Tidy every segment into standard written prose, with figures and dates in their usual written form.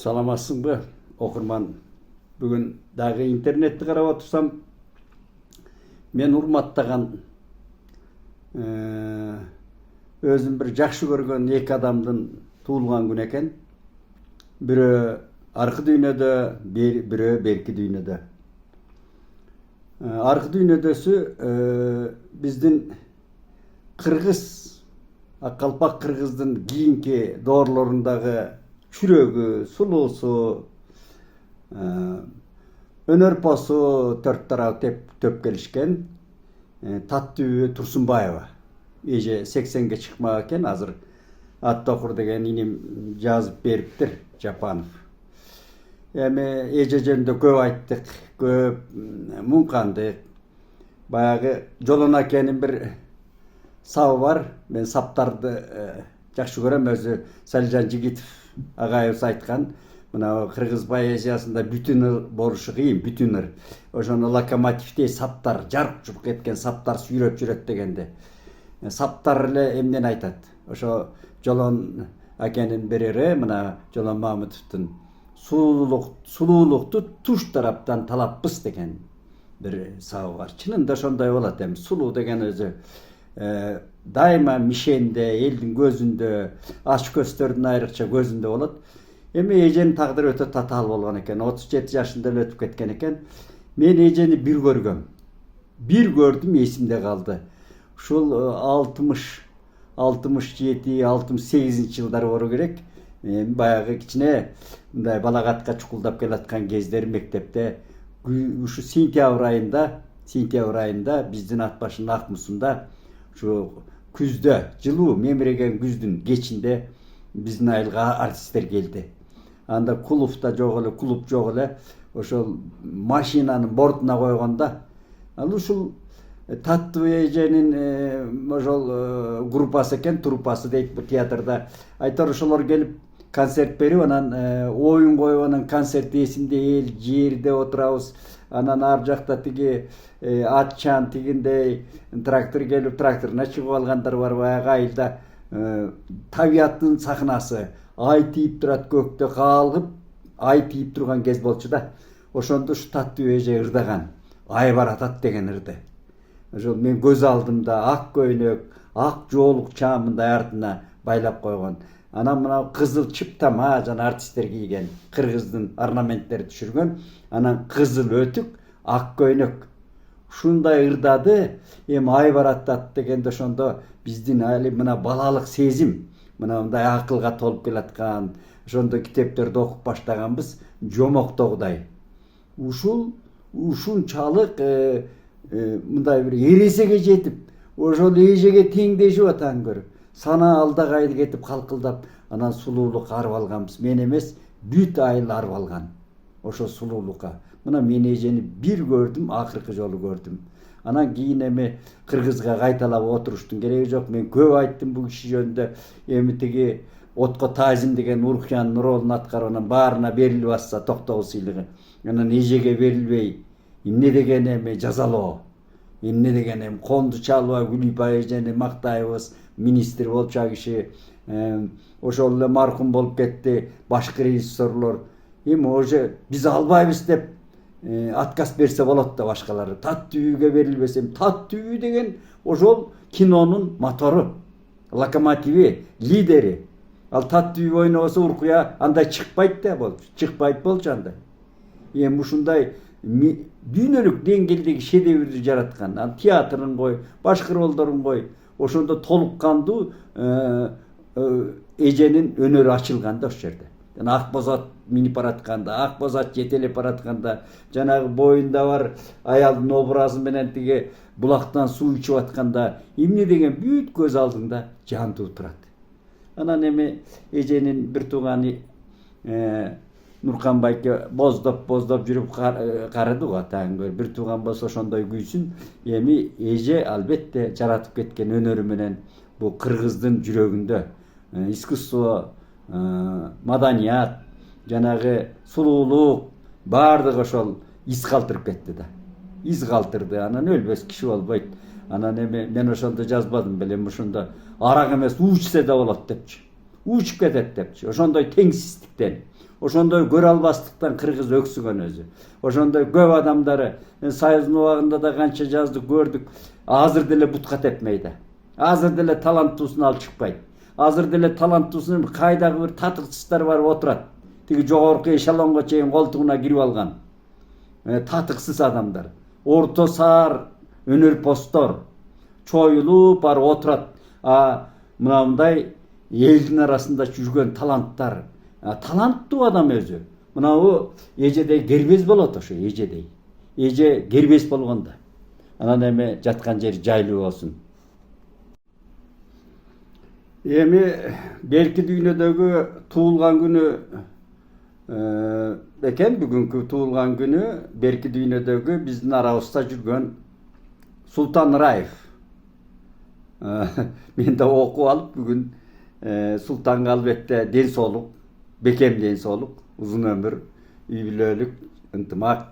Саламатсыңбы окурман? Бүгүн дагы интернетти карап отурсам, мен урматтаган өзүм бир жакшы көргөн эки адамдын туулган күнү экен. Бирөө аркы дүйнөдө, бирөө берки дүйнөдө. Аркы дүйнөдөсү биздин кыргыз, Аккалпак кыргыздын кийинки доорлорундагы чүрөгү, сулуусу, өнөрпосу төрт тарап төп келишкен Таттыбүбү Турсунбаева. Эже 80ге чыкмак экен, азыр Аттокур деген иним жазып бериптир, Жапанов. Эми эже жөнүндө көп айттык, көп муңкандык. Баягы Жолон акенин бир сабы бар. Мен саптарды жакшы көрөм. Өзү Салижан Жигитов агайыбыз айткан, мына кыргыз поэзиясында бүтүн ыр болушу кыйын, бүтүн ыр. Ошону локомотивдей саптар, жарк журк эткен саптар сүйрөп жүрөт дегенде. Саптар эле эмнени айтат? Ошо Жолон акенин берери, мына Жолон Мамытовдун сулуулукту туш тараптан талаппыз деген бир сабы бар. Чынында ошондой болот. Эми сулуу деген өзү дайыма мишенде, элдин көзүндө, ач көздөрдүн айрыкча көзүндө болот. Эми эженин тагдыры өтө татаал болгон экен. 37 жашында эле өтүп кеткен экен. Мен эжени бир көргөм. Бир көрдүм, эсимде калды. Ушул 67-68 жылдар болу керек. Мен баягы кичине мындай балагатка чукулдап келаткан кездер мектепте ушу сентябрь айында биздин ат башынын Акмусунда ушу күздө, жылуу мемиреген күздүн кечинде биздин айылга артисттер келди. Анда клуб жок эле, ошол машинанын бортуна койгонда, ал ушул Таттыбы эженин ошол группасы экен, труппасы дейт бу театрда. Айтор ошолор келип концерт берип, анан оюн коюп, анан концерт эсинде эл жерде отурабыз. Анан ар жакта тиги атчан тигиндей трактор келип, тракторуна чыгып алгандар бар. Баягы айылда табияттын сахнасы, ай тийип турат, көктө калгып, ай тийип турган кез болчу да. Ошондо ушу Таттыбы эже ырдаган, ай баратат деген ырды. Ошол мен көз алдымда ак көйнөк, ак жоолук чаам мындай артына байлап койгон. Анан мына кызыл чыптама жана артисттер кийген, кыргыздын орнаменттери түшүргөн, анан кызыл өтүк, ак көйнөк. Ушундай ырдады. Эми ай баратат дегенде ошондо биздин али мына балалык сезим, мына мындай акылга толуп келаткан, ошондо китептерди окуп баштаганбыз, жомоктогудай. Ушунчалык мындай бир эресеге жетип, ошол эжеге теңдешип атаң көрүп, сана алдагайды кетип калкылдап, анан сулуулукка арып алганбыз. Мен эмес, бүт айыл арып алган ошо сулуулукка. Мына мен эжени бир көрдүм, акыркы жолу көрдүм. Анан кийин эми кыргызга кайталап отуруштун кереги жок. Мен көп айттым бул киши жөнүндө. Эми тиги Отко Тазин деген Уркуянын ролун аткарганын баарына берилип атса токтогул сыйлыгы, анан эжеге берилбей, эмне деген эми жазалоо, эмне деген эми конду чалбай Гүлипа эжени мактайбыз, министр болчу а киши, ошол эле маркум болуп кетти, башкы режиссерлор. Эми уже биз албайбыз деп отказ берсе болот да башкалары. Таттыбүбүгө берилбесе, Таттыбүбү деген ошол кинонун мотору, локомотиви, лидери. Ал Таттыбүбү ойнобосо Уркуя андай чыкпайт да болчу, чыкпайт болчу андай. Эми ушундай дүйнөлүк деңгээлдеги шедеврди жараткан, театрын кой, башкы ролдорун кой, ошондо толук кандуу эженин өнөрү ачылган да ошол жерде. Ак бозот минип баратканда, ак бозот жетелеп баратканда, жанагы боюнда бар аялдын образы менен тиги булактан суу ичип атканда, эмне деген бүт көз алдыңда жандуу турат. Анан эми эженин бир тууганы Нуркан байке боздоп жүрүп карыды го, атаң көр. Бир тууган болсо ошондой күйсүн. Эми эже албетте жаратып кеткен өнөрү менен бул кыргыздын жүрөгүндө искусство, маданият, жанагы сулуулук баардыгы ошол из калтырып кетти да. Из калтырды, анан өлбөс киши болбойт. Анан эми мен ошондо жазбадым белем, ошондо арак эмес уу ичсе да болот депчи. учуп кетет депчи. Ошондой теңсиздиктен, ошондой көрө албастыктан кыргыз өксүгөн өзү. Ошондой көп адамдары Союздун убагында да канча жаздык, көрдүк. Азыр деле бутка тепмей да. Азыр деле таланттуусун алып чыкпайт. Азыр деле таланттуусун кайдагы бир татыксыздар барып отурат. Тиги жогорку эшелонго чейин колтугуна кирип алган. Татыксыз адамдар. Орто саар өнөрпоздор чоюлуп барып отурат. Мынандай элдин арасында жүргөн таланттар. Таланттуу адам өзү. Мынабу эжедей кербез болот ошо эжедей. Эже кербез болгондо. Анан эми жаткан жери жайлуу болсун. Эми берки дүйнөдөгү туулган күнү экен, бүгүнкү туулган күнү берки дүйнөдөгү биздин арабызда жүргөн Султан Раев. Мен да окуп алып бүгүн Султанга албетте ден соолук, бекем ден соолук, узун өмүр, үй бүлөлүк, ынтымак,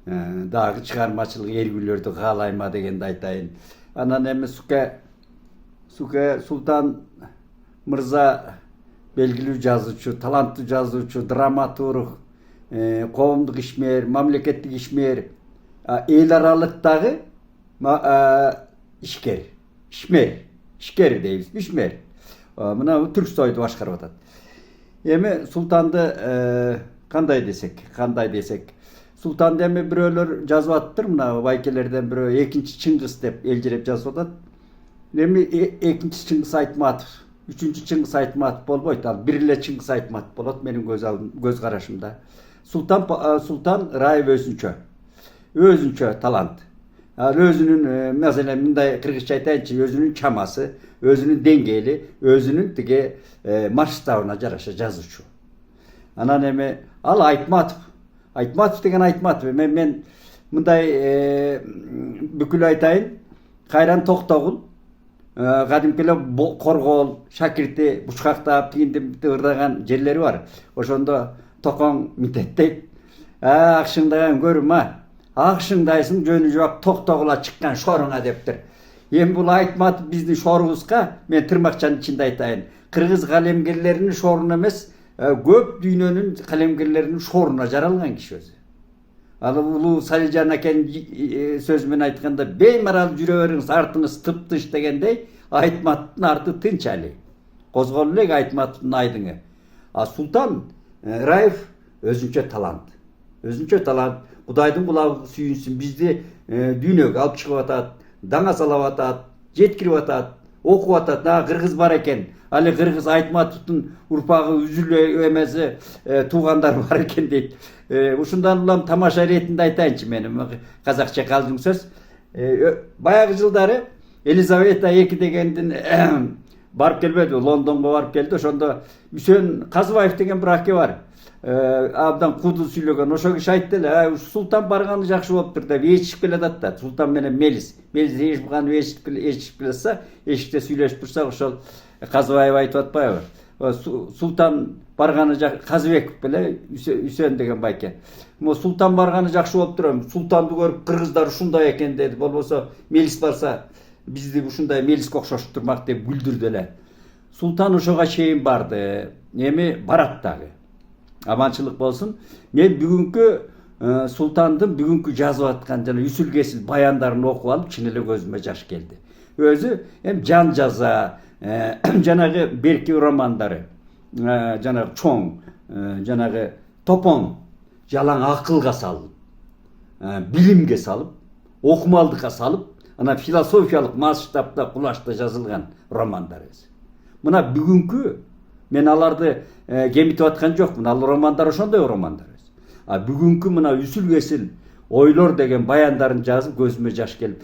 дагы чыгармачылык ээргүүлөрдү каалайма дегенди айтайын. Анан эми Суке Султан мырза белгилүү жазуучу, таланттуу жазуучу, драматург, коомдук ишмер, мамлекеттик ишмер, эл аралыктагы ишкер дейбиз, ишмер. Мына Түрксойду башкарып атат. Эми Султанды кандай десек, Султанды эми бирөөлөр жазып аттыр, мына байкелерден бирөө экинчи Чыңгыз деп элжиреп жазып атат. Эми экинчи Чыңгыз Айтматов, үчүнчү Чыңгыз Айтматов болбойт, ал бир эле Чыңгыз Айтматов болот менин көз карашымда. Султан Раев өзүнчө талант. Ал өзүнүн, маселен мындай кыргызча айтайынчы, өзүнүн чамасы, өзүнүн деңгээли, өзүнүн тиги масштабына жараша жазуучу. Анан эми ал Айтматов деген Айтматов. Мен мындай бүкүл айтайын, Кайран Токтогул кадимки эле коргоол, шакирти бучкактап, тигиндеп ырдаган жерлери бар. Ошондо токоң митеттейт. Акшыңдаган көрүм акшыңдайсың жөнү жок, Токтогула чыккан шоруңа дептир. Эми бул Айтматов биздин шорубузга, мен тырмакчанын ичинде айтайын, кыргыз калемгерлеринин шоруна эмес, көп дүйнөнүн калемгерлеринин шоруна жаралган киши өзү. Ал улуу Салижан акенин сөзү менен айтканда, беймарал жүрө бериңиз, артыңыз тыптыш дегендей, Айтматовдун арты тынч али. Козголу элек Айтматовдун айдыңы. Султан Раев өзүнчө талант. Кудайдын кулагы сүйүнсүн, бизди дүйнөгө алып чыгып атат, даңа салап атат, жеткирип атат, окуп атат. Кыргыз бар экен. Али кыргыз Айтматовдун урпагы үзүлө эмеси туугандары бар экен дейт. Ушундан улам тамаша иретинде айтайынчы, менин казакча калжың сөз. Баягы жылдары Елизавета 2 дегендин барып келбеди, Лондонго барып келди. Ошондо Үсен Казыбаев деген бир аке бар. Абдан куду сүйлөгөн. Ошо киши айтты эле, Султан барганы жакшы болуптур деп ээрчип келатат да. Султан менен Мелис ээрчип келатса, эшикте сүйлөшүп турсак, ошол Казыбаев айтып атпайбы? Султан барганы Казыбеков беле Үсен деген байке. Султан барганы жакшы болуптур. Султанды көрүп кыргыздар ушундай экен деди. Болбосо Мелис барса бизди ушундай Мелиске окшошуп турмак деп күлдүрдү эле. Султан ошого чейин барды. Эми барат дагы. Аманчылык болсун. Мен бүгүнкү Султандын бүгүнкү жазып аткан жана үсүл кесил баяндарын окуп алып, чын эле көзүмө жаш келди. Өзү жан жаза, жанагы берки романдары, жанагы чоң, жанагы топоң, жалаң акылга салып, билимге салып, окумалдыкка салып, ана философиялык масштабда, кулашта жазылган романдар өзү. Мына бүгүнкү мен аларды кемитип аткан жокмун. Ал романдар ошондой романдар. Бүгүнкү мына үсүл кесил ойлор деген баяндарын жазып көзүмө жаш келип.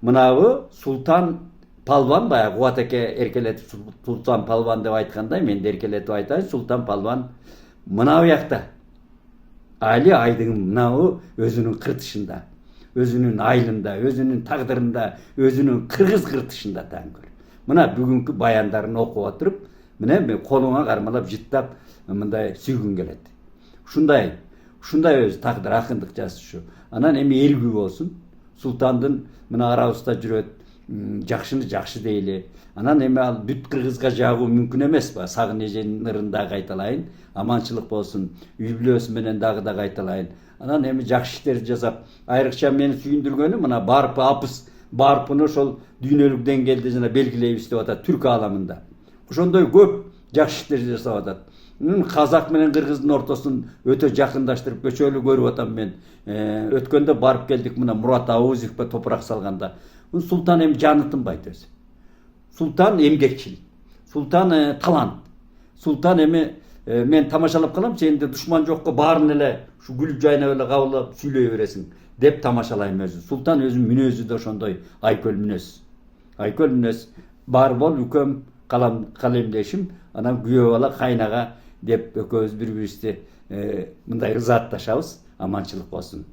Мынабы Султан Палван, баягы Кубат эке эркелетип Султан Палван деп айткандай, мен де эркелетип айтайын. Султан Палван мына буякта. Али айдың мынабы өзүнүн кыртышында, өзүнүн айылында, өзүнүн тагдырында, өзүнүн кыргыз кыртышында таңгөр. Мына бүгүнкү баяндарын окуп отуруп, мына мен колуңа кармалап жыттап мындай сүйгүм келет. Ушундай өзү тагдыр, акындык жазуучу. Анан эми элгүү болсун. Султандын мына арабызда жүрөт. жакшыны жакшы дейли. Анан эми ал бүт кыргызга жагуу мүмкүн эмес. Сагын эженин ырын дагы айталайын. Аманчылык болсун. Үй бүлөсү менен дагы айталайын. Анан эми жакшы иштерди жасап, айрыкча мени сүйүндүргөнү мына барпы апыс барпыны ошол дүйнөлүк деңгээлде жана белгилейбиз деп атат түрк ааламында. Ошондой көп жакшы иштер жасап атат. Казак менен кыргыздын ортосун өтө жакындаштырып көчөлү көрүп атам мен. Өткөндө барып келдик мына Мурат Абузовго топурак салганда. Султан эми жаны тынбайт өзү. Султан эмгекчил. Султан талант. Султан эми мен тамашалап калам, сенде душман жокко баарын эле ушу күлүп жайнап эле кабылып сүйлөй бересиң деп тамашалайм өзү. Султан өзүнүн мүнөзү да ошондой айкөл мүнөз. Айкөл мүнөз. Бар бол үкөм калемдешим, анан күйөө бала кайнага деп экөөбүз бири бирибизди мындай ырзаатташабыз. Аманчылык болсун.